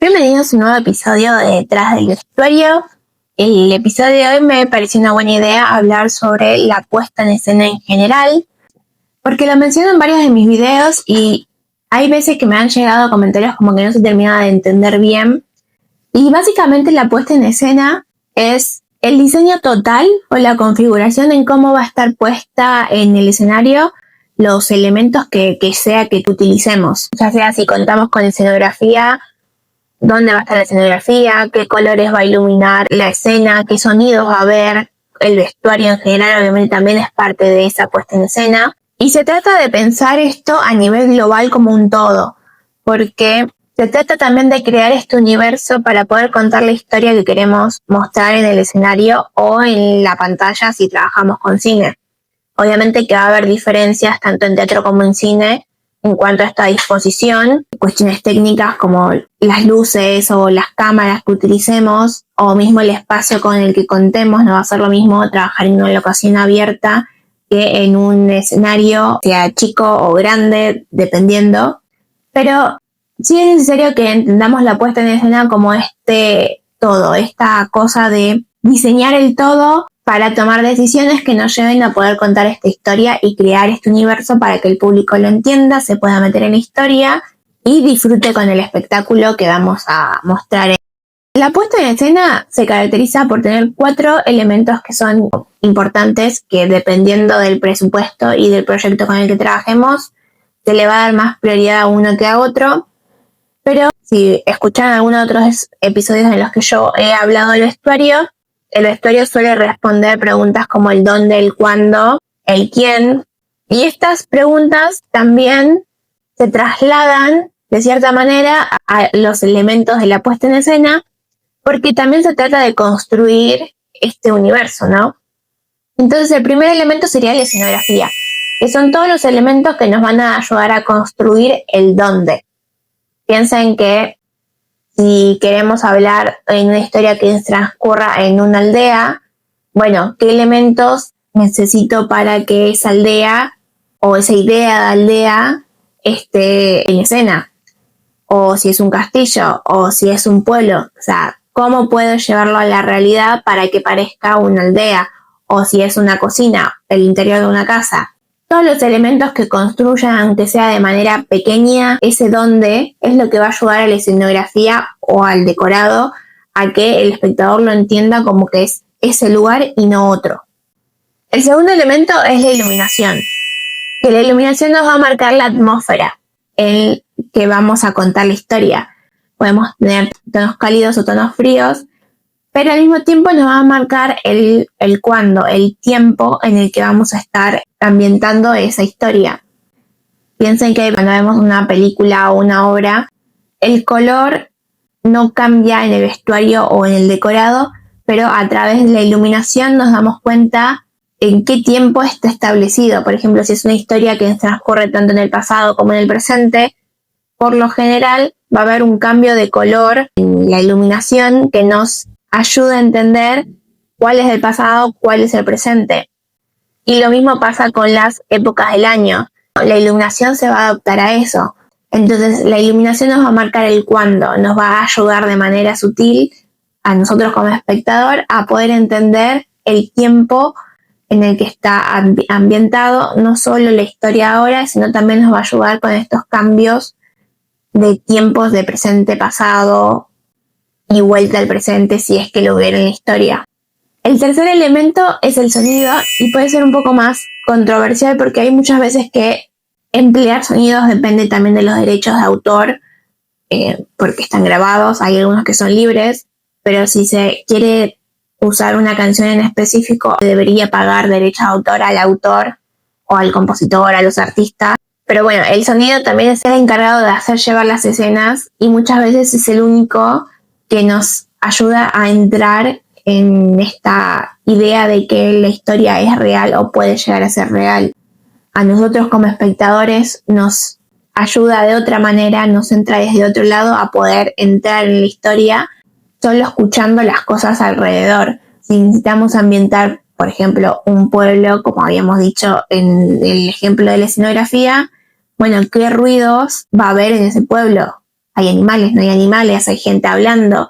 Bienvenidos a un nuevo episodio de Detrás del Vestuario. El episodio de hoy me pareció una buena idea hablar sobre la puesta en escena en general, porque lo menciono en varios de mis videos y hay veces que me han llegado comentarios como que no se termina de entender bien. Y básicamente la puesta en escena es el diseño total o la configuración en cómo va a estar puesta en el escenario los elementos que sea que utilicemos. Ya sea si contamos con escenografía, dónde va a estar la escenografía, qué colores va a iluminar la escena, qué sonidos va a haber, el vestuario en general obviamente también es parte de esa puesta en escena. Y se trata de pensar esto a nivel global como un todo, porque se trata también de crear este universo para poder contar la historia que queremos mostrar en el escenario o en la pantalla si trabajamos con cine. Obviamente que va a haber diferencias tanto en teatro como en cine en cuanto a esta disposición, cuestiones técnicas como las luces o las cámaras que utilicemos o mismo el espacio con el que contemos. No va a ser lo mismo trabajar en una locación abierta que en un escenario, sea chico o grande, dependiendo. Pero sí es necesario que entendamos la puesta en escena como esta cosa de diseñar el todo para tomar decisiones que nos lleven a poder contar esta historia y crear este universo para que el público lo entienda, se pueda meter en la historia y disfrute con el espectáculo que vamos a mostrar. La puesta en escena se caracteriza por tener 4 elementos que son importantes, que dependiendo del presupuesto y del proyecto con el que trabajemos, se le va a dar más prioridad a uno que a otro. Pero si escuchan algunos otros episodios en los que yo he hablado del vestuario, el vestuario suele responder preguntas como el dónde, el cuándo, el quién. Y estas preguntas también se trasladan de cierta manera a los elementos de la puesta en escena, porque también se trata de construir este universo, ¿no? Entonces el primer elemento sería la escenografía, que son todos los elementos que nos van a ayudar a construir el dónde. Piensen que si queremos hablar en una historia que transcurra en una aldea, bueno, ¿qué elementos necesito para que esa aldea o esa idea de aldea esté en escena? O si es un castillo, o si es un pueblo, o sea, ¿cómo puedo llevarlo a la realidad para que parezca una aldea? O si es una cocina, el interior de una casa. Todos los elementos que construyan, aunque sea de manera pequeña, ese dónde es lo que va a ayudar a la escenografía o al decorado a que el espectador lo entienda como que es ese lugar y no otro. El segundo elemento es la iluminación, que la iluminación nos va a marcar la atmósfera en que vamos a contar la historia. Podemos tener tonos cálidos o tonos fríos, pero al mismo tiempo nos va a marcar el cuándo, el tiempo en el que vamos a estar ambientando esa historia. Piensen que cuando vemos una película o una obra, el color no cambia en el vestuario o en el decorado, pero a través de la iluminación nos damos cuenta en qué tiempo está establecido. Por ejemplo, si es una historia que transcurre tanto en el pasado como en el presente, por lo general va a haber un cambio de color en la iluminación que nos ayuda a entender cuál es el pasado, cuál es el presente. Y lo mismo pasa con las épocas del año. La iluminación se va a adaptar a eso. Entonces la iluminación nos va a marcar el cuándo, nos va a ayudar de manera sutil a nosotros como espectador a poder entender el tiempo en el que está ambientado, no solo la historia ahora, sino también nos va a ayudar con estos cambios de tiempos de presente, pasado y vuelta al presente si es que lo hubiera en la historia. El tercer elemento es el sonido y puede ser un poco más controversial porque hay muchas veces que emplear sonidos depende también de los derechos de autor, porque están grabados, hay algunos que son libres, pero si se quiere usar una canción en específico debería pagar derechos de autor al autor o al compositor, a los artistas. Pero bueno, el sonido también es el encargado de hacer llevar las escenas y muchas veces es el único que nos ayuda a entrar en esta idea de que la historia es real o puede llegar a ser real. A nosotros como espectadores nos ayuda de otra manera, nos entra desde otro lado a poder entrar en la historia solo escuchando las cosas alrededor. Si necesitamos ambientar, por ejemplo, un pueblo, como habíamos dicho en el ejemplo de la escenografía, bueno, ¿qué ruidos va a haber en ese pueblo? hay animales, no hay animales, hay gente hablando,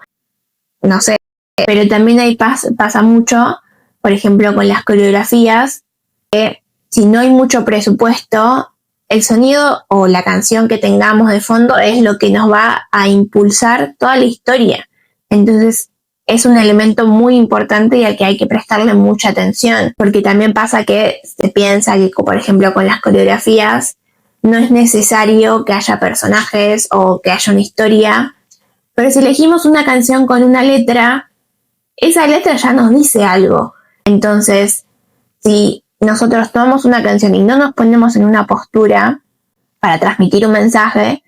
no sé. Pero también ahí pasa mucho, por ejemplo, con las coreografías, que si no hay mucho presupuesto, el sonido o la canción que tengamos de fondo es lo que nos va a impulsar toda la historia. Entonces, es un elemento muy importante y al que hay que prestarle mucha atención, porque también pasa que se piensa que, por ejemplo, con las coreografías no es necesario que haya personajes o que haya una historia, pero si elegimos una canción con una letra, esa letra ya nos dice algo. Entonces, si nosotros tomamos una canción y no nos ponemos en una postura para transmitir un mensaje,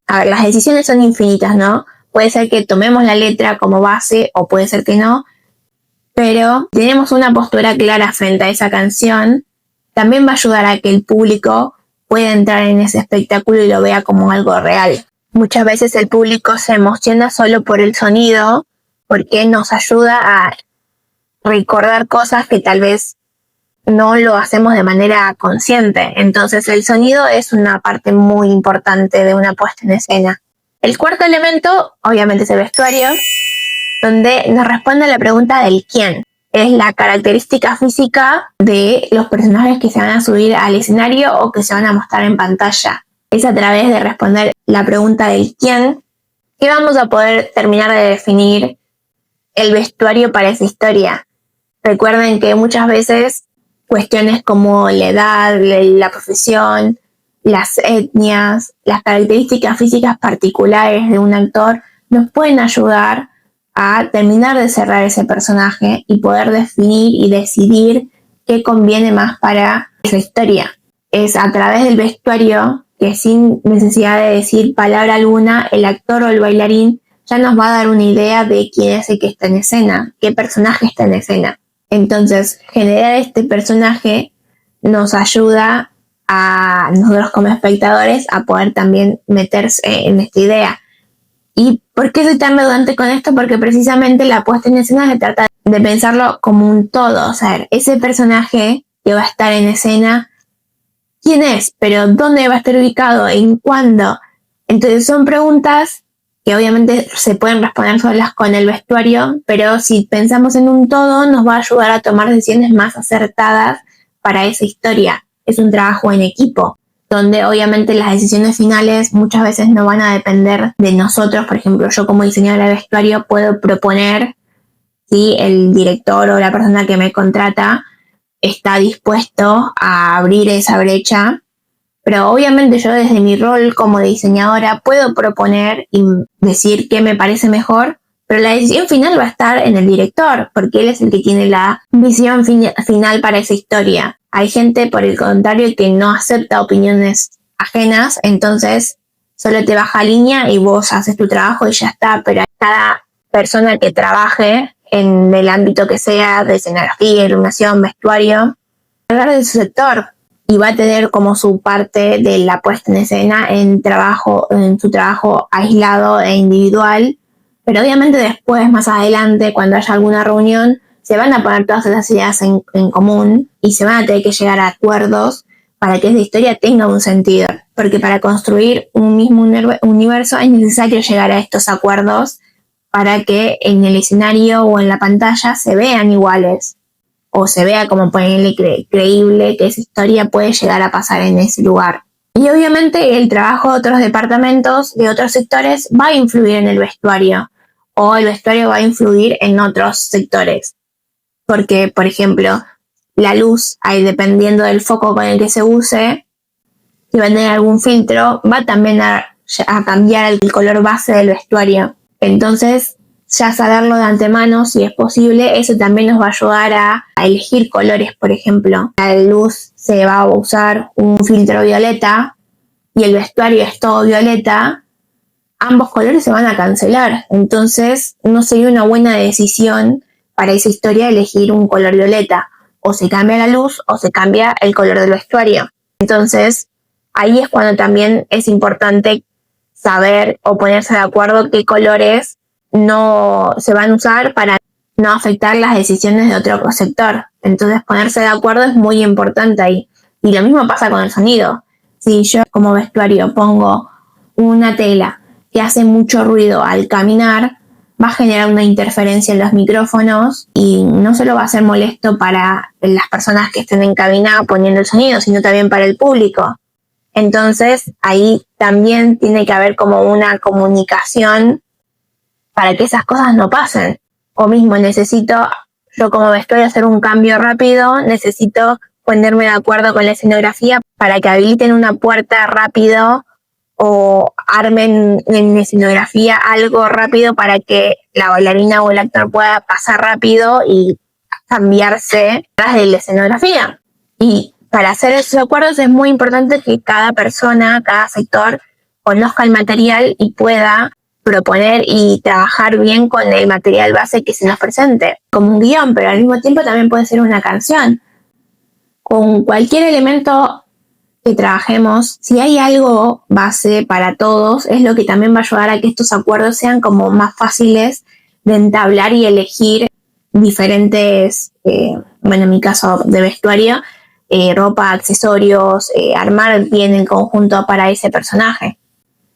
a ver, las decisiones son infinitas, ¿no? Puede ser que tomemos la letra como base o puede ser que no, pero si tenemos una postura clara frente a esa canción, también va a ayudar a que el público pueda entrar en ese espectáculo y lo vea como algo real. Muchas veces el público se emociona solo por el sonido porque nos ayuda a recordar cosas que tal vez no lo hacemos de manera consciente. Entonces el sonido es una parte muy importante de una puesta en escena. El cuarto elemento, obviamente, es el vestuario, donde nos responde a la pregunta del quién. Es la característica física de los personajes que se van a subir al escenario o que se van a mostrar en pantalla. Es a través de responder la pregunta del quién que vamos a poder terminar de definir el vestuario para esa historia. Recuerden que muchas veces cuestiones como la edad, la profesión, las etnias, las características físicas particulares de un actor nos pueden ayudar a terminar de cerrar ese personaje y poder definir y decidir qué conviene más para esa historia. Es a través del vestuario que, sin necesidad de decir palabra alguna, el actor o el bailarín ya nos va a dar una idea de quién es el que está en escena, qué personaje está en escena. Entonces, generar este personaje nos ayuda a nosotros como espectadores a poder también meterse en esta idea. ¿Y por qué soy tan redundante con esto? Porque precisamente la puesta en escena se trata de pensarlo como un todo. O sea, ese personaje que va a estar en escena, ¿quién es? Pero ¿dónde va a estar ubicado? ¿En cuándo? Entonces son preguntas que obviamente se pueden responder solas con el vestuario, pero si pensamos en un todo nos va a ayudar a tomar decisiones más acertadas para esa historia. Es un trabajo en equipo, donde obviamente las decisiones finales muchas veces no van a depender de nosotros. Por ejemplo, yo como diseñadora de vestuario puedo proponer si el director o la persona que me contrata está dispuesto a abrir esa brecha. Pero obviamente yo desde mi rol como diseñadora puedo proponer y decir qué me parece mejor, pero la decisión final va a estar en el director, porque él es el que tiene la visión final para esa historia. Hay gente, por el contrario, que no acepta opiniones ajenas, entonces solo te baja línea y vos haces tu trabajo y ya está. Pero cada persona que trabaje en el ámbito que sea, de escenografía, iluminación, vestuario, hablar de su sector, y va a tener como su parte de la puesta en escena en su trabajo aislado e individual, pero obviamente después, más adelante, cuando haya alguna reunión, se van a poner todas esas ideas en común y se van a tener que llegar a acuerdos para que esa historia tenga un sentido, porque para construir un mismo universo es necesario llegar a estos acuerdos para que en el escenario o en la pantalla se vean iguales, o se vea como ponerle creíble que esa historia puede llegar a pasar en ese lugar. Y obviamente el trabajo de otros departamentos, de otros sectores, va a influir en el vestuario, o el vestuario va a influir en otros sectores. Porque, por ejemplo, la luz, ahí dependiendo del foco con el que se use, si va a tener algún filtro, va también a cambiar el color base del vestuario. Entonces, ya saberlo de antemano, si es posible, eso también nos va a ayudar a elegir colores. Por ejemplo, la luz se va a usar un filtro violeta y el vestuario es todo violeta, ambos colores se van a cancelar. Entonces no sería una buena decisión para esa historia elegir un color violeta. O se cambia la luz o se cambia el color del vestuario. Entonces ahí es cuando también es importante saber o ponerse de acuerdo qué colores no se van a usar para no afectar las decisiones de otro sector. Entonces ponerse de acuerdo es muy importante ahí. Y lo mismo pasa con el sonido. Si yo como vestuario pongo una tela que hace mucho ruido al caminar, va a generar una interferencia en los micrófonos y no solo va a ser molesto para las personas que estén en cabina poniendo el sonido, sino también para el público. Entonces ahí también tiene que haber como una comunicación para que esas cosas no pasen. O mismo yo como vestuario hacer un cambio rápido, necesito ponerme de acuerdo con la escenografía para que habiliten una puerta rápido o armen en la escenografía algo rápido para que la bailarina o el actor pueda pasar rápido y cambiarse tras de la escenografía. Y para hacer esos acuerdos es muy importante que cada persona, cada sector conozca el material y pueda proponer y trabajar bien con el material base que se nos presente, como un guión, pero al mismo tiempo también puede ser una canción. Con cualquier elemento que trabajemos, si hay algo base para todos, es lo que también va a ayudar a que estos acuerdos sean como más fáciles de entablar y elegir diferentes, en mi caso de vestuario, ropa, accesorios, armar bien el conjunto para ese personaje.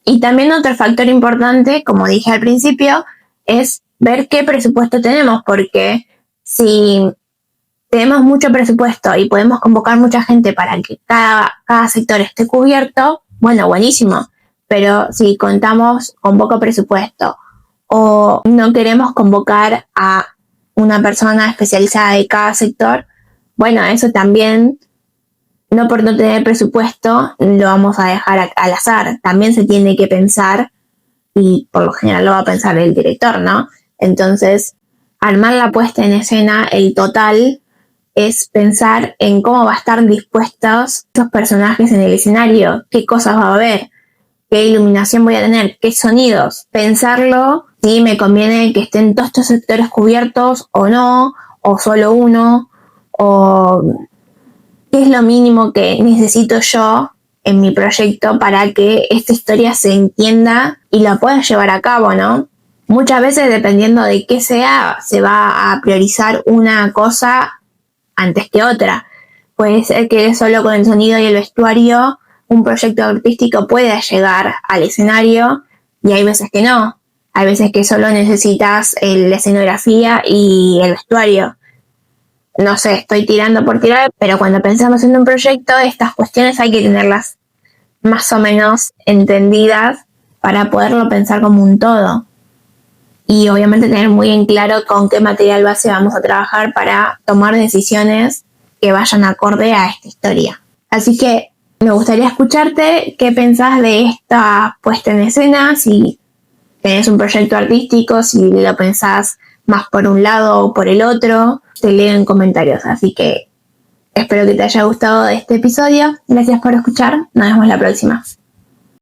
Y también otro factor importante, como dije al principio, es ver qué presupuesto tenemos, porque si tenemos mucho presupuesto y podemos convocar mucha gente para que cada sector esté cubierto, bueno, buenísimo. Pero si contamos con poco presupuesto o no queremos convocar a una persona especializada de cada sector, bueno, eso también, no por no tener presupuesto, lo vamos a dejar al azar. También se tiene que pensar, y por lo general lo va a pensar el director, ¿no? Entonces, armar la puesta en escena, el total, es pensar en cómo va a estar dispuestos esos personajes en el escenario, qué cosas va a haber, qué iluminación voy a tener, qué sonidos. Pensarlo, si me conviene que estén todos estos sectores cubiertos o no, o solo uno, o qué es lo mínimo que necesito yo en mi proyecto para que esta historia se entienda y la pueda llevar a cabo, ¿no? Muchas veces, dependiendo de qué sea, se va a priorizar una cosa antes que otra. Puede ser que solo con el sonido y el vestuario un proyecto artístico pueda llegar al escenario y hay veces que no. Hay veces que solo necesitas la escenografía y el vestuario. No sé, estoy tirando por tirar, pero cuando pensamos en un proyecto, estas cuestiones hay que tenerlas más o menos entendidas para poderlo pensar como un todo. Y obviamente tener muy en claro con qué material base vamos a trabajar para tomar decisiones que vayan acorde a esta historia. Así que me gustaría escucharte qué pensás de esta puesta en escena, si tenés un proyecto artístico, si lo pensás más por un lado o por el otro, te leo en comentarios. Así que espero que te haya gustado este episodio. Gracias por escuchar, nos vemos la próxima.